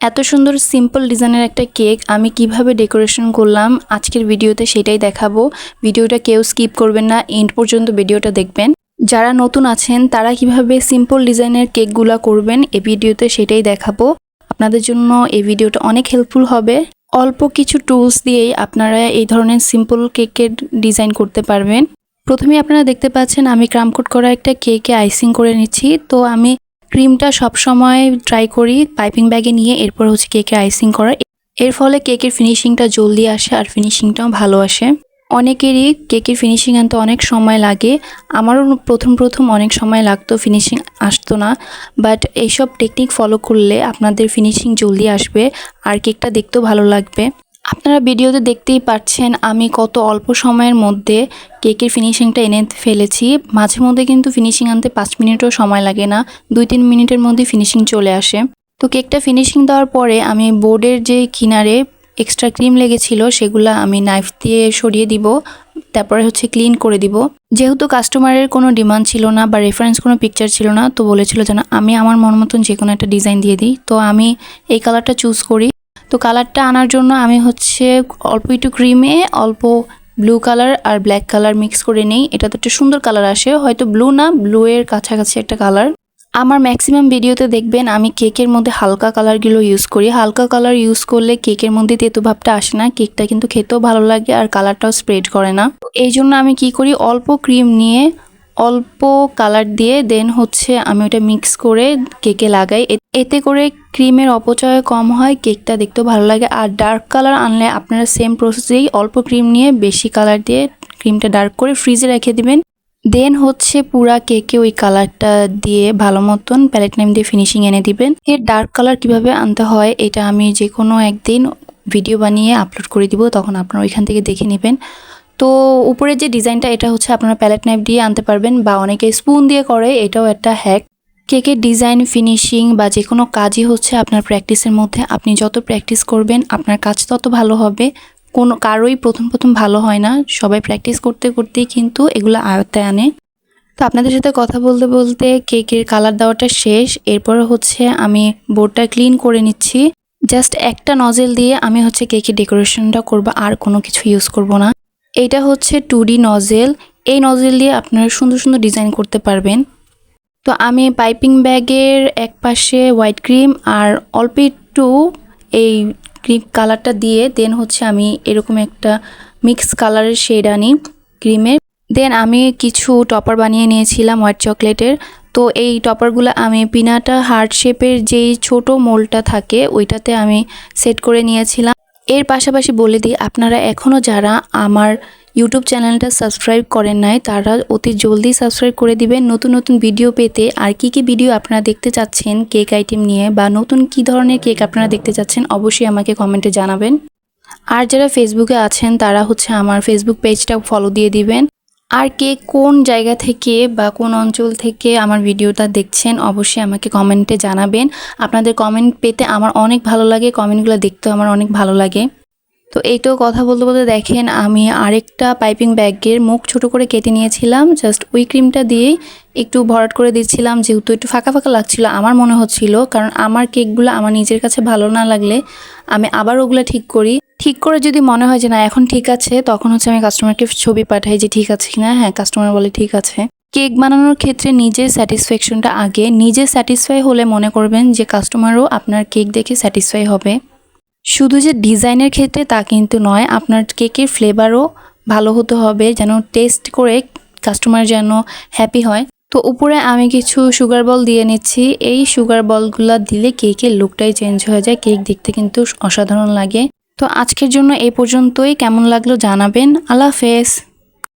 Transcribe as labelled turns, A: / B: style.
A: এত সুন্দর সিম্পল ডিজাইনের একটা কেক আমি কিভাবে ডেকোরেশন করলাম আজকের ভিডিওতে সেটাই দেখাবো। ভিডিওটা কেউ স্কিপ করবেন না, এন্ড পর্যন্ত ভিডিওটা দেখবেন। যারা নতুন আছেন তারা কিভাবে সিম্পল ডিজাইনের কেকগুলা করবেন এই ভিডিওতে সেটাই দেখাবো। আপনাদের জন্য এই ভিডিওটা অনেক হেল্পফুল হবে। অল্প কিছু টুলস দিয়েই আপনারা এই ধরনের সিম্পল কেকের ডিজাইন করতে পারবেন। প্রথমে আপনারা দেখতে পাচ্ছেন আমি ক্রামকোট করা একটা কেকে আইসিং করে নিচ্ছি। তো আমি ক্রিমটা সবসময় ট্রাই করি পাইপিং ব্যাগে নিয়ে এরপর হচ্ছে কেকে আইসিং করা। এর ফলে কেকের ফিনিশিংটা জলদি আসে আর ফিনিশিংটাও ভালো আসে। অনেকেরই কেকের ফিনিশিং আনতে অনেক সময় লাগে, আমারও প্রথম অনেক সময় লাগতো, ফিনিশিং আসতো না। বাট এইসব টেকনিক ফলো করলে আপনাদের ফিনিশিং জলদি আসবে আর কেকটা দেখতেও ভালো লাগবে। আপনারা ভিডিওতে দেখতেই পাচ্ছেন আমি কত অল্প সময়ের মধ্যে কেকের ফিনিশিংটা এনে ফেলেছি। মাঝে মধ্যে কিন্তু ফিনিশিং আনতে 5 মিনিটও সময় লাগে না, 2-3 মিনিটের মধ্যে ফিনিশিং চলে আসে। তো কেকটা ফিনিশিং দেওয়ার পরে আমি বোর্ডের যে কিনারে এক্সট্রা ক্রিম লেগেছিল সেগুলো আমি নাইফ দিয়ে সরিয়ে দিব, তারপরে হচ্ছে ক্লিন করে দিব। যেহেতু কাস্টমারের কোনো ডিমান্ড ছিল না বা রেফারেন্স কোনো পিকচার ছিল না, তো বলেছিল যেন আমি আমার মন মতন যে কোনো একটা ডিজাইন দিয়ে দিই। তো আমি এই কালারটা চুজ করি। তো কালারটা আনার জন্য আমি হচ্ছে অল্প একটু ক্রিমে অল্প ব্লু কালার আর ব্ল্যাক কালার মিক্স করে নেই। এটা তো একটা সুন্দর কালার আসে, হয়তো ব্লু না, ব্লু এর কাছাকাছি একটা কালার। আমার ম্যাক্সিমাম ভিডিওতে দেখবেন আমি কেকের মধ্যে হালকা কালারগুলো ইউজ করি। হালকা কালার ইউজ করলে কেকের মধ্যে তেতো ভাবটা আসে না, কেকটা কিন্তু খেতেও ভালো লাগে আর কালারটাও স্প্রেড করে না। এই জন্য আমি কি করি, অল্প ক্রিম নিয়ে অল্প কালার দিয়ে দেন হচ্ছে আমি ওটা মিক্স করে কেকে লাগাই। এতে করে ক্রিমের অপচয় কম হয়, কেকটা দেখতেও ভালো লাগে। আর ডার্ক কালার আনলে আপনারা সেম প্রসেসেই অল্প ক্রিম নিয়ে বেশি কালার দিয়ে ক্রিমটা ডার্ক করে ফ্রিজে রেখে দিবেন। দেন হচ্ছে পুরা কেকে ওই কালারটা দিয়ে ভালো মতন প্যালেট নাইফ দিয়ে ফিনিশিং এনে দিবেন। এর ডার্ক কালার কিভাবে আনতে হয় এটা আমি যে কোনো একদিন ভিডিও বানিয়ে আপলোড করে দিব, তখন আপনারা ওইখান থেকে দেখে নেবেন। তো উপরের যে ডিজাইনটা এটা হচ্ছে আপনারা প্যালেট নাইফ দিয়ে আনতে পারবেন বা অনেকে স্পুন দিয়ে করে, এটাও একটা হ্যাক। কেকের ডিজাইন ফিনিশিং বা যে কোনো কাজই হচ্ছে আপনার প্র্যাকটিসের মধ্যে। আপনি যত প্র্যাকটিস করবেন আপনার কাজ তত ভালো হবে। কোনো কারোই প্রথম ভালো হয় না, সবাই প্র্যাকটিস করতে করতেই কিন্তু এগুলো আয়ত্তে আনে। তো আপনাদের সাথে কথা বলতে বলতে কেকের কালার দেওয়াটা শেষ। এরপর হচ্ছে আমি বোর্ডটা ক্লিন করে নিচ্ছি। জাস্ট একটা নজেল দিয়ে আমি হচ্ছে কেকের ডেকোরেশনটা করব, আর কোনো কিছু ইউজ করব না। এইটা হচ্ছে 2D নজেল। এই নজেল দিয়ে আপনারা সুন্দর সুন্দর ডিজাইন করতে পারবেন। তো আমি পাইপিং ব্যাগের এক পাশে হোয়াইট ক্রিম আর অল্প একটু এই ক্রিম কালারটা দিয়ে দেন হচ্ছে আমি এরকম একটা মিক্স কালারের শেড আনি ক্রিমের। দেন আমি কিছু টপার বানিয়ে নিয়েছিলাম হোয়াইট চকলেটের। তো এই টপারগুলো আমি পিনাটা হার্ট শেপের যেই ছোট মোলটা থাকে ওইটাতে আমি সেট করে নিয়েছিলাম। এর পাশাপাশি বলে দিই, আপনারা এখনও যারা আমার ইউটিউব চ্যানেলটা সাবস্ক্রাইব করেন নাই তারা অতি জলদি সাবস্ক্রাইব করে দিবেন নতুন নতুন ভিডিও পেতে। আর কি ভিডিও আপনারা দেখতে চাচ্ছেন কেক আইটেম নিয়ে বা নতুন কি ধরনের কেক আপনারা দেখতে চাচ্ছেন অবশ্যই আমাকে কমেন্টে জানাবেন। আর যারা ফেসবুকে আছেন তারা হচ্ছে আমার ফেসবুক পেজটা ফলো দিয়ে দিবেন। আর কে কোন জায়গা থেকে বা কোন অঞ্চল থেকে আমার ভিডিওটা দেখছেন অবশ্যই আমাকে কমেন্টে জানাবেন। আপনাদের কমেন্ট পেতে আমার অনেক ভালো লাগে, কমেন্টগুলো দেখতেও আমার অনেক ভালো লাগে। তো এইটাও কথা বলতে বলতে দেখেন আমি আরেকটা পাইপিং ব্যাগের মুখ ছোট করে কেটে নিয়েছিলাম। জাস্ট ওই ক্রিমটা দিয়েই একটু ভরাট করে দিচ্ছিলাম, যেহেতু একটু ফাঁকা ফাঁকা লাগছিল আমার মনে হচ্ছিল। কারণ আমার কেকগুলো আমার নিজের কাছে ভালো না লাগলে আমি আবার ওগুলো ঠিক করি। ঠিক করে যদি মনে হয় যে না এখন ঠিক আছে, তখন হচ্ছে আমি কাস্টমারকে ছবি পাঠাই যে ঠিক আছে কিনা। হ্যাঁ, কাস্টমার বলে ঠিক আছে। কেক বানানোর ক্ষেত্রে নিজের স্যাটিসফ্যাকশনটা আগে। নিজে স্যাটিসফাই হলে মনে করবেন যে কাস্টমারও আপনার কেক দেখে স্যাটিসফাই হবে। শুধু যে ডিজাইনের ক্ষেত্রে তা কিন্তু নয়, আপনার কেকের ফ্লেভারও ভালো হতে হবে, যেন টেস্ট করে কাস্টমার যেন হ্যাপি হয়। তো উপরে আমি কিছু সুগার বল দিয়ে নিচ্ছি। এই সুগার বলগুলো দিলে কেকের লুকটাই চেঞ্জ হয়ে যায়, কেক দেখতে কিন্তু অসাধারণ লাগে। তো আজকের জন্য এই পর্যন্তই। কেমন লাগলো জানাবেন। আল্লাহ হাফেজ।